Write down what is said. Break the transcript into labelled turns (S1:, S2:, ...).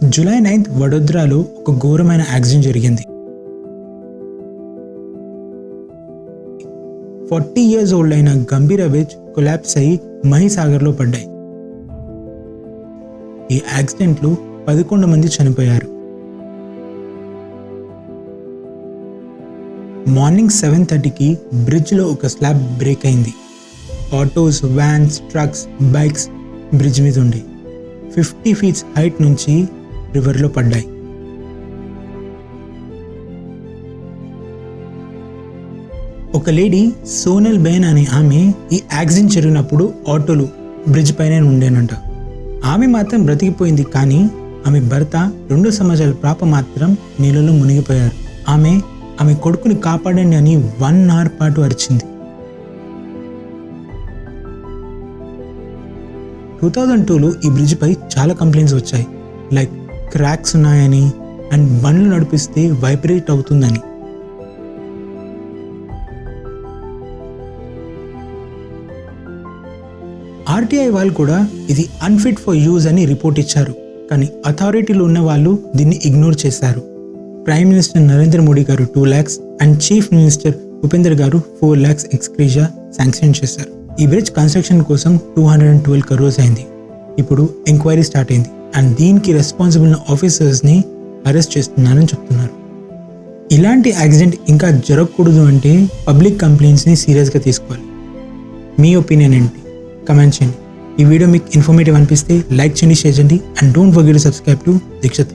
S1: July 9 వడోదరాలో ఒక ఘోరమైన accident జరిగింది. 40 years old అయిన గంభీర బ్రిడ్జ్ కొలాప్స్ అయి మహిసాగర్లో పడ్డాయి. ఈ యాక్సిడెంట్లో 11 మంది చనిపోయారు. మార్నింగ్ 7:30కి బ్రిడ్జ్లో ఒక స్లాబ్ బ్రేక్ అయింది. Autos, vans, trucks, bikes bridge మీద ఉండి 50 feet హైట్ నుంచి రివర్లో పడ్డాయి. ఒక లేడీ సోనల్ బేన్ అనే ఆమె ఈ యాక్సిడెంట్ జరిగినప్పుడు ఆటోలు బ్రిడ్జ్ పైనే ఉండేనంట. ఆమె మాత్రం బ్రతికిపోయింది, కానీ ఆమె భర్త 2 సంవత్సరాల పాప మాత్రం నీళ్ళలో మునిగిపోయారు. ఆమె కొడుకుని కాపాడండి అని 1 hour పాటు అరిచింది. 2002లో ఈ బ్రిడ్జ్ పై చాలా కంప్లైంట్స్ వచ్చాయి, లైక్ క్రాక్స్ ఉన్నాయని అండ్ బండ్లు నడిపిస్తే వైబ్రేట్ అవుతుందని. ఆర్టీఐ వాళ్ళు కూడా ఇది అన్ఫిట్ ఫర్ యూజ్ అని రిపోర్ట్ ఇచ్చారు, కానీ అథారిటీలో ఉన్న వాళ్ళు దీన్ని ఇగ్నోర్ చేశారు. ప్రైమ్ మినిస్టర్ నరేంద్ర మోడీ గారు 2 lakhs and chief minister Upendra గారు 4 lakhs ఎక్స్గ్రేషియా శాంక్షన్ చేశారు. ఈ బ్రిడ్జ్ కన్స్ట్రక్షన్ కోసం 212 crores అయింది. ఇప్పుడు ఎంక్వైరీ స్టార్ట్ అయింది అండ్ దీనికి రెస్పాన్సిబుల్ ఆఫీసర్స్ని అరెస్ట్ చేస్తున్నారని చెప్తున్నారు. ఇలాంటి యాక్సిడెంట్ ఇంకా జరగకూడదు అంటే పబ్లిక్ కంప్లైంట్స్ని సీరియస్గా తీసుకోవాలి. మీ ఒపీనియన్ ఏంటి? కమెంట్ చేయండి. ఈ వీడియో మీకు ఇన్ఫర్మేటివ్ అనిపిస్తే లైక్ చేయండి, షేర్ చేయండి and don't forget to subscribe to Dixit.